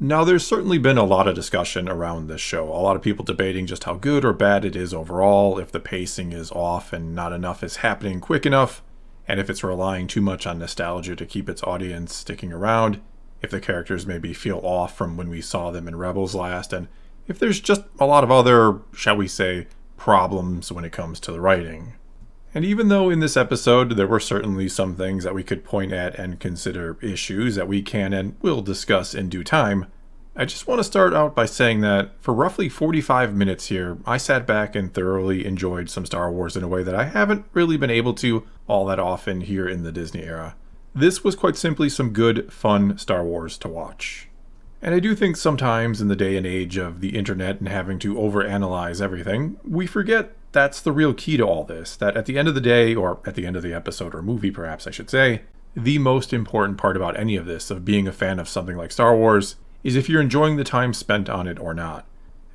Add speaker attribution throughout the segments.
Speaker 1: Now, there's certainly been a lot of discussion around this show. A lot of people debating just how good or bad it is overall, if the pacing is off and not enough is happening quick enough, and if it's relying too much on nostalgia to keep its audience sticking around, if the characters maybe feel off from when we saw them in Rebels last, and if there's just a lot of other, shall we say, problems when it comes to the writing. And even though in this episode there were certainly some things that we could point at and consider issues that we can and will discuss in due time, I just want to start out by saying that for roughly 45 minutes here, I sat back and thoroughly enjoyed some Star Wars in a way that I haven't really been able to all that often here in the Disney era. This was quite simply some good, fun Star Wars to watch. And I do think sometimes in the day and age of the internet and having to overanalyze everything, we forget that's the real key to all this, that at the end of the day, or at the end of the episode or movie perhaps I should say, the most important part about any of this, of being a fan of something like Star Wars, is if you're enjoying the time spent on it or not.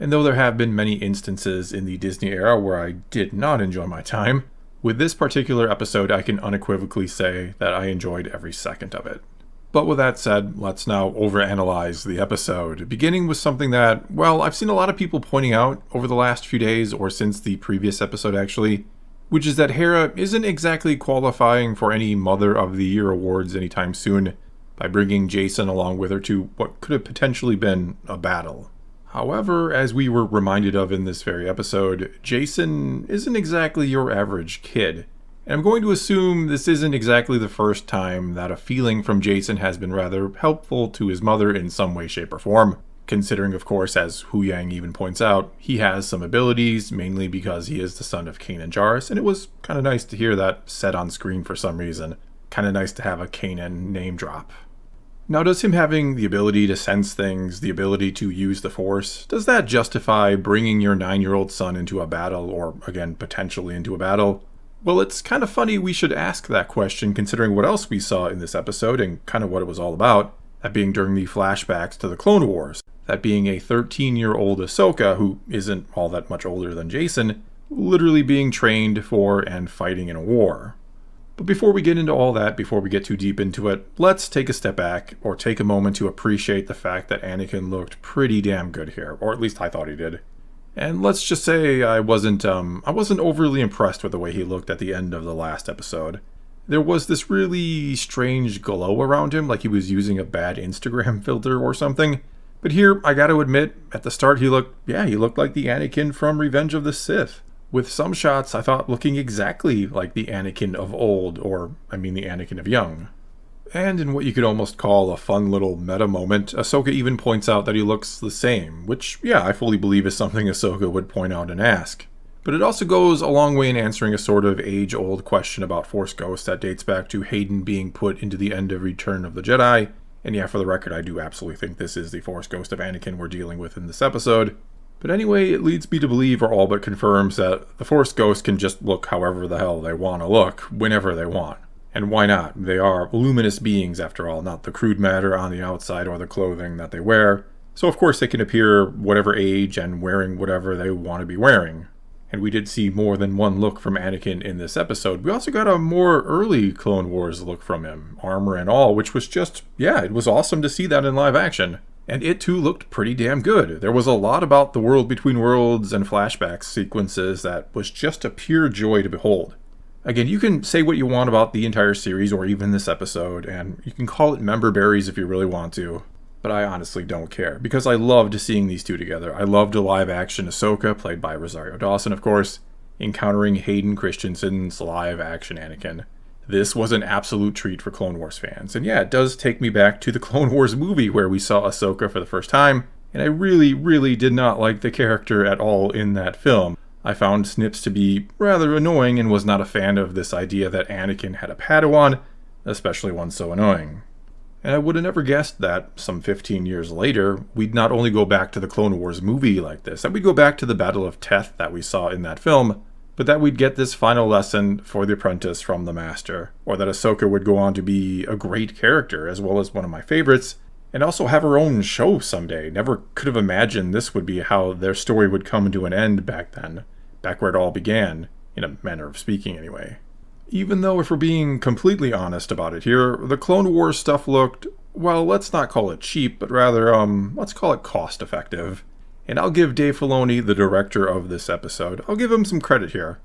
Speaker 1: And though there have been many instances in the Disney era where I did not enjoy my time, with this particular episode I can unequivocally say that I enjoyed every second of it. But with that said, let's now overanalyze the episode, beginning with something that, well, I've seen a lot of people pointing out over the last few days, or since the previous episode actually, which is that Hera isn't exactly qualifying for any Mother of the Year awards anytime soon by bringing Jacen along with her to what could have potentially been a battle. However, as we were reminded of in this very episode, Jacen isn't exactly your average kid. And I'm going to assume this isn't exactly the first time that a feeling from Jacen has been rather helpful to his mother in some way, shape, or form. Considering, of course, as Hu Yang even points out, he has some abilities, mainly because he is the son of Kanan Jarrus, and it was kind of nice to hear that said on screen for some reason. Kind of nice to have a Kanan name drop. Now, does him having the ability to sense things, the ability to use the Force, does that justify bringing your 9-year-old son into a battle, or again, potentially into a battle? Well, it's kind of funny we should ask that question considering what else we saw in this episode and kind of what it was all about, that being during the flashbacks to the Clone Wars, that being a 13-year-old Ahsoka, who isn't all that much older than Jacen, literally being trained for and fighting in a war. But before we get into all that, before we get too deep into it, let's take a step back, or take a moment to appreciate the fact that Anakin looked pretty damn good here, or at least I thought he did. And let's just say I wasn't overly impressed with the way he looked at the end of the last episode. There was this really strange glow around him, like he was using a bad Instagram filter or something. But here, I gotta admit, at the start he looked like the Anakin from Revenge of the Sith. With some shots, I thought looking exactly like the Anakin of old, or I mean the Anakin of young. And in what you could almost call a fun little meta moment, Ahsoka even points out that he looks the same, which, yeah, I fully believe is something Ahsoka would point out and ask. But it also goes a long way in answering a sort of age-old question about Force Ghosts that dates back to Hayden being put into the end of Return of the Jedi. And yeah, for the record, I do absolutely think this is the Force Ghost of Anakin we're dealing with in this episode. But anyway, it leads me to believe, or all but confirms, that the Force Ghosts can just look however the hell they want to look, whenever they want. And why not? They are luminous beings, after all, not the crude matter on the outside or the clothing that they wear. So of course they can appear whatever age and wearing whatever they want to be wearing. And we did see more than one look from Anakin in this episode. We also got a more early Clone Wars look from him, armor and all, which was just, yeah, it was awesome to see that in live action. And it too looked pretty damn good. There was a lot about the world between worlds and flashback sequences that was just a pure joy to behold. Again, you can say what you want about the entire series or even this episode, and you can call it member berries if you really want to, but I honestly don't care, because I loved seeing these two together. I loved a live-action Ahsoka, played by Rosario Dawson, of course, encountering Hayden Christensen's live-action Anakin. This was an absolute treat for Clone Wars fans, and yeah, it does take me back to the Clone Wars movie where we saw Ahsoka for the first time, and I really, really did not like the character at all in that film. I found Snips to be rather annoying and was not a fan of this idea that Anakin had a Padawan, especially one so annoying. And I would have never guessed that, some 15 years later, we'd not only go back to the Clone Wars movie like this, that we'd go back to the Battle of Teth that we saw in that film, but that we'd get this final lesson for the apprentice from the Master, or that Ahsoka would go on to be a great character, as well as one of my favorites, and also have her own show someday. Never could have imagined this would be how their story would come to an end back then, back where it all began, in a manner of speaking anyway. Even though, if we're being completely honest about it here, the Clone Wars stuff looked, well, let's not call it cheap, but rather, let's call it cost effective. And I'll give Dave Filoni, the director of this episode, I'll give him some credit here.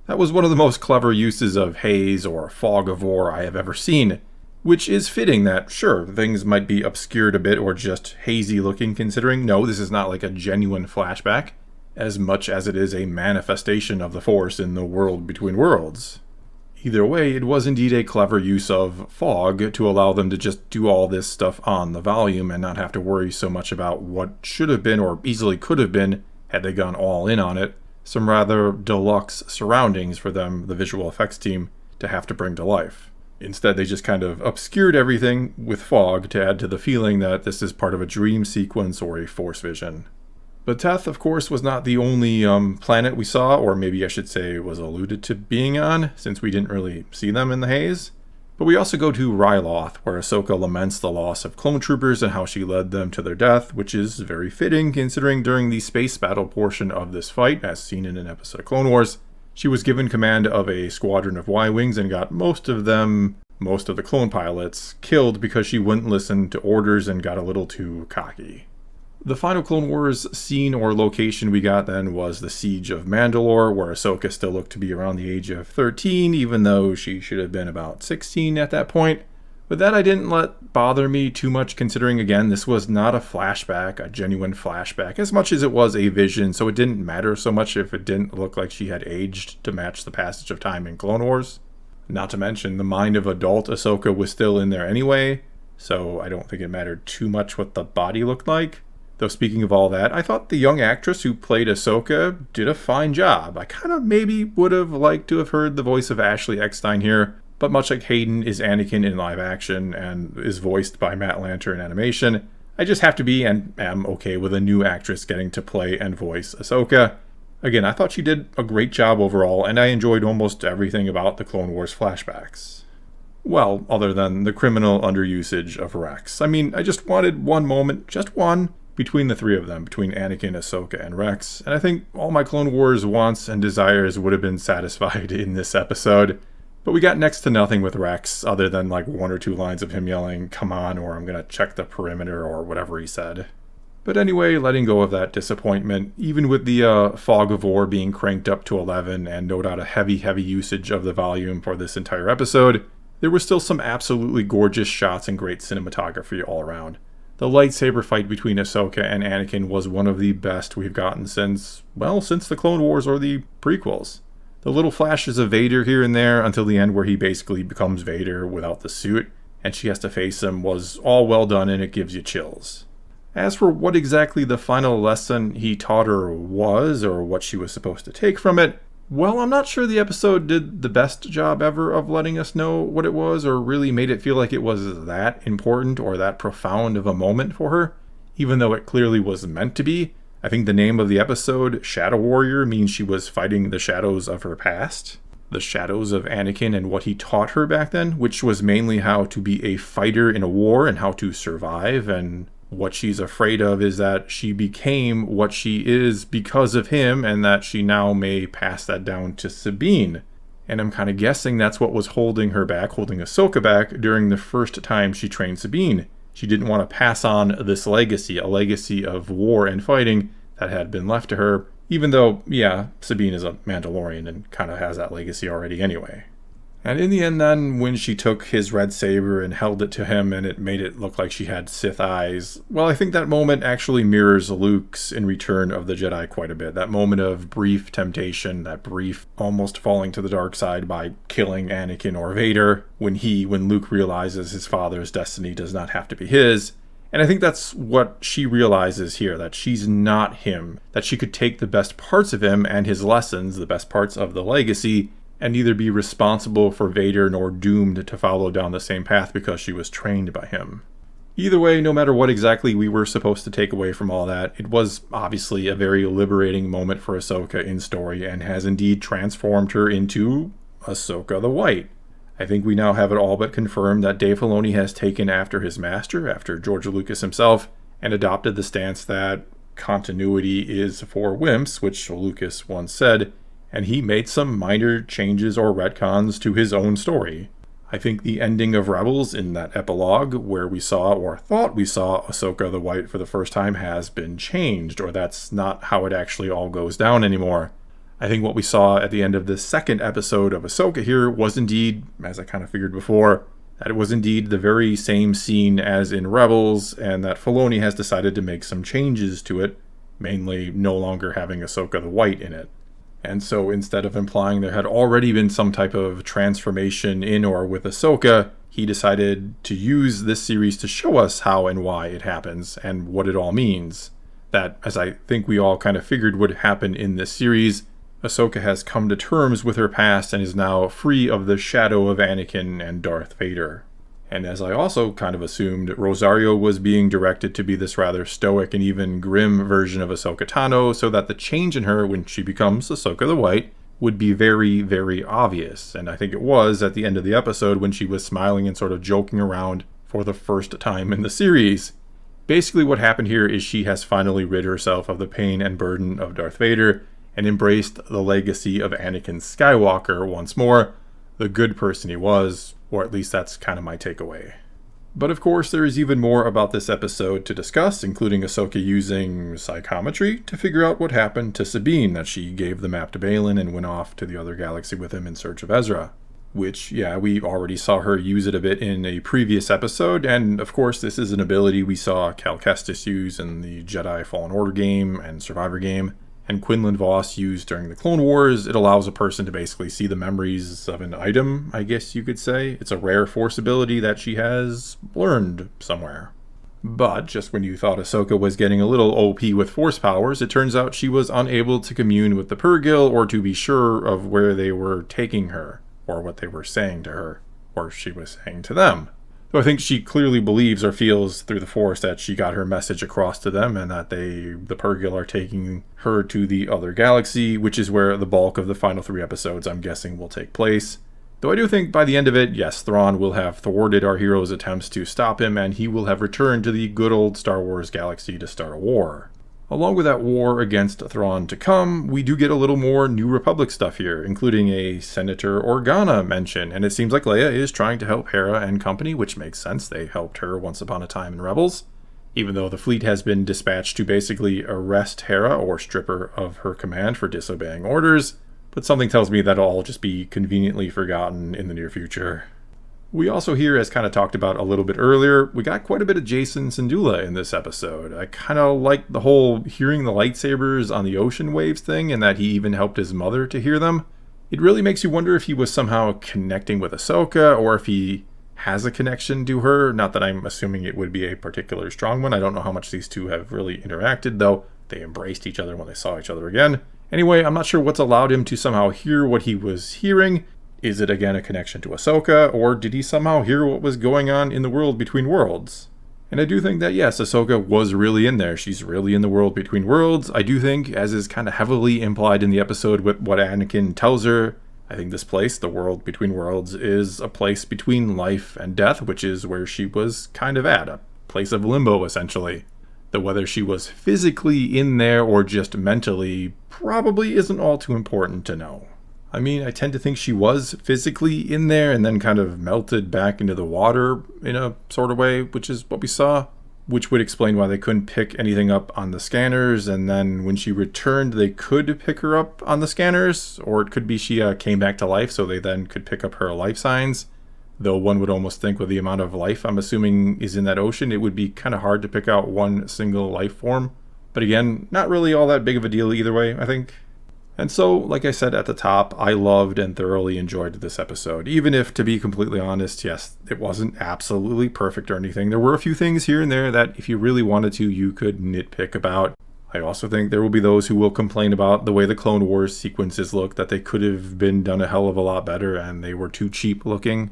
Speaker 1: That was one of the most clever uses of haze or fog of war I have ever seen, which is fitting that, sure, things might be obscured a bit or just hazy looking considering, no, this is not like a genuine flashback, as much as it is a manifestation of the Force in the world between worlds. Either way, it was indeed a clever use of fog to allow them to just do all this stuff on the volume and not have to worry so much about what should have been or easily could have been had they gone all in on it. Some rather deluxe surroundings for them, the visual effects team, to have to bring to life. Instead, they just kind of obscured everything with fog to add to the feeling that this is part of a dream sequence or a Force vision. But Teth, of course, was not the only planet we saw, or maybe I should say was alluded to being on, since we didn't really see them in the haze. But we also go to Ryloth, where Ahsoka laments the loss of clone troopers and how she led them to their death, which is very fitting considering during the space battle portion of this fight, as seen in an episode of Clone Wars, she was given command of a squadron of Y-Wings and got most of the clone pilots, killed because she wouldn't listen to orders and got a little too cocky. The final Clone Wars scene or location we got then was the Siege of Mandalore, where Ahsoka still looked to be around the age of 13, even though she should have been about 16 at that point. But that I didn't let bother me too much considering, again, this was not a flashback, a genuine flashback, as much as it was a vision, so it didn't matter so much if it didn't look like she had aged to match the passage of time in Clone Wars. Not to mention, the mind of adult Ahsoka was still in there anyway, so I don't think it mattered too much what the body looked like. Though speaking of all that, I thought the young actress who played Ahsoka did a fine job. I kind of maybe would have liked to have heard the voice of Ashley Eckstein here, but much like Hayden is Anakin in live action and is voiced by Matt Lanter in animation, I just have to be and am okay with a new actress getting to play and voice Ahsoka. Again, I thought she did a great job overall, and I enjoyed almost everything about the Clone Wars flashbacks. Well, other than the criminal underusage of Rex. I mean, I just wanted one moment, just one, between the three of them, between Anakin, Ahsoka, and Rex, and I think all my Clone Wars wants and desires would have been satisfied in this episode. But we got next to nothing with Rex, other than like one or two lines of him yelling, "Come on," or "I'm gonna check the perimeter," or whatever he said. But anyway, letting go of that disappointment, even with the fog of war being cranked up to 11 and no doubt a heavy usage of the volume for this entire episode, there were still some absolutely gorgeous shots and great cinematography all around. The lightsaber fight between Ahsoka and Anakin was one of the best we've gotten since the Clone Wars or the prequels. The little flashes of Vader here and there until the end where he basically becomes Vader without the suit, and she has to face him, was all well done and it gives you chills. As for what exactly the final lesson he taught her was, or what she was supposed to take from it, well, I'm not sure the episode did the best job ever of letting us know what it was, or really made it feel like it was that important or that profound of a moment for her, even though it clearly was meant to be. I think the name of the episode, Shadow Warrior, means she was fighting the shadows of her past. The shadows of Anakin and what he taught her back then, which was mainly how to be a fighter in a war and how to survive, and what she's afraid of is that she became what she is because of him, and that she now may pass that down to Sabine. And I'm kind of guessing that's what was holding her back, holding Ahsoka back during the first time she trained Sabine. She didn't want to pass on this legacy, a legacy of war and fighting that had been left to her, even though, yeah, Sabine is a Mandalorian and kind of has that legacy already anyway. And in the end then, when she took his red saber and held it to him and it made it look like she had Sith eyes, well, I think that moment actually mirrors Luke's in Return of the Jedi quite a bit. That moment of brief temptation, that brief almost falling to the dark side by killing Anakin or Vader, when Luke realizes his father's destiny does not have to be his. And I think that's what she realizes here, that she's not him, that she could take the best parts of him and his lessons, the best parts of the legacy, and neither be responsible for Vader nor doomed to follow down the same path because she was trained by him. Either way, no matter what exactly we were supposed to take away from all that, it was obviously a very liberating moment for Ahsoka in story and has indeed transformed her into Ahsoka the White. I think we now have it all but confirmed that Dave Filoni has taken after his master, after George Lucas himself, and adopted the stance that continuity is for wimps, which Lucas once said, and he made some minor changes or retcons to his own story. I think the ending of Rebels in that epilogue where we saw or thought we saw Ahsoka the White for the first time has been changed, or that's not how it actually all goes down anymore. I think what we saw at the end of the second episode of Ahsoka here was indeed, as I kind of figured before, that it was indeed the very same scene as in Rebels, and that Filoni has decided to make some changes to it, mainly no longer having Ahsoka the White in it. And so instead of implying there had already been some type of transformation in or with Ahsoka, he decided to use this series to show us how and why it happens and what it all means. That, as I think we all kind of figured would happen in this series, Ahsoka has come to terms with her past and is now free of the shadow of Anakin and Darth Vader. And as I also kind of assumed, Rosario was being directed to be this rather stoic and even grim version of Ahsoka Tano, so that the change in her when she becomes Ahsoka the White would be very, very obvious. And I think it was at the end of the episode when she was smiling and sort of joking around for the first time in the series. Basically what happened here is she has finally rid herself of the pain and burden of Darth Vader and embraced the legacy of Anakin Skywalker once more, the good person he was, or at least that's kind of my takeaway. But of course, there is even more about this episode to discuss, including Ahsoka using psychometry to figure out what happened to Sabine, that she gave the map to Baylan and went off to the other galaxy with him in search of Ezra. Which, yeah, we already saw her use it a bit in a previous episode, and of course this is an ability we saw Cal Kestis use in the Jedi Fallen Order game and Survivor game, and Quinlan Vos used during the Clone Wars. It allows a person to basically see the memories of an item, I guess you could say. It's a rare Force ability that she has learned somewhere. But just when you thought Ahsoka was getting a little OP with Force powers, it turns out she was unable to commune with the Purrgil or to be sure of where they were taking her, or what they were saying to her, or she was saying to them. So I think she clearly believes or feels through the Force that she got her message across to them and that the Purrgil are taking her to the other galaxy, which is where the bulk of the final 3 episodes, I'm guessing, will take place. Though I do think by the end of it, yes, Thrawn will have thwarted our hero's attempts to stop him, and he will have returned to the good old Star Wars galaxy to start a war. Along with that war against Thrawn to come, we do get a little more New Republic stuff here, including a Senator Organa mention, and it seems like Leia is trying to help Hera and company, which makes sense. They helped her once upon a time in Rebels, even though the fleet has been dispatched to basically arrest Hera or strip her of her command for disobeying orders, but something tells me that'll all just be conveniently forgotten in the near future. We also here, as kind of talked about a little bit earlier, we got quite a bit of Jason Syndulla in this episode. I kind of like the whole hearing the lightsabers on the ocean waves thing, and that he even helped his mother to hear them. It really makes you wonder if he was somehow connecting with Ahsoka, or if he has a connection to her. Not that I'm assuming it would be a particular strong one. I don't know how much these two have really interacted, though they embraced each other when they saw each other again. Anyway, I'm not sure what's allowed him to somehow hear what he was hearing. Is it again a connection to Ahsoka, or did he somehow hear what was going on in the world between worlds? And I do think that yes, Ahsoka was really in there. She's really in the world between worlds. I do think, as is kind of heavily implied in the episode with what Anakin tells her, I think this place, the world between worlds, is a place between life and death, which is where she was kind of at, a place of limbo essentially. Though whether she was physically in there or just mentally probably isn't all too important to know. I mean, I tend to think she was physically in there and then kind of melted back into the water in a sort of way, which is what we saw, which would explain why they couldn't pick anything up on the scanners, and then when she returned, they could pick her up on the scanners, or it could be she came back to life, so they then could pick up her life signs. Though one would almost think with the amount of life I'm assuming is in that ocean, it would be kind of hard to pick out one single life form. But again, not really all that big of a deal either way, I think. And so, like I said at the top, I loved and thoroughly enjoyed this episode. Even if, to be completely honest, yes, it wasn't absolutely perfect or anything. There were a few things here and there that, if you really wanted to, you could nitpick about. I also think there will be those who will complain about the way the Clone Wars sequences look, that they could have been done a hell of a lot better and they were too cheap looking.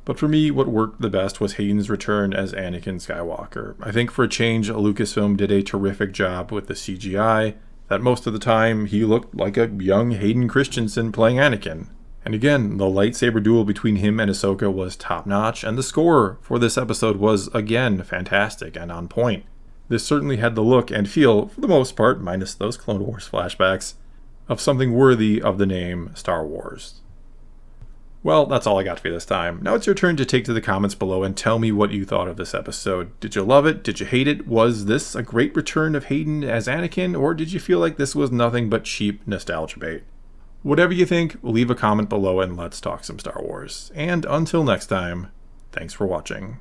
Speaker 1: But for me, what worked the best was Hayden's return as Anakin Skywalker. I think for a change, Lucasfilm did a terrific job with the CGI, that most of the time he looked like a young Hayden Christensen playing Anakin. And again, the lightsaber duel between him and Ahsoka was top-notch, and the score for this episode was, again, fantastic and on point. This certainly had the look and feel, for the most part, minus those Clone Wars flashbacks, of something worthy of the name Star Wars. Well, that's all I got for you this time. Now it's your turn to take to the comments below and tell me what you thought of this episode. Did you love it? Did you hate it? Was this a great return of Hayden as Anakin, or did you feel like this was nothing but cheap nostalgia bait? Whatever you think, leave a comment below and let's talk some Star Wars. And until next time, thanks for watching.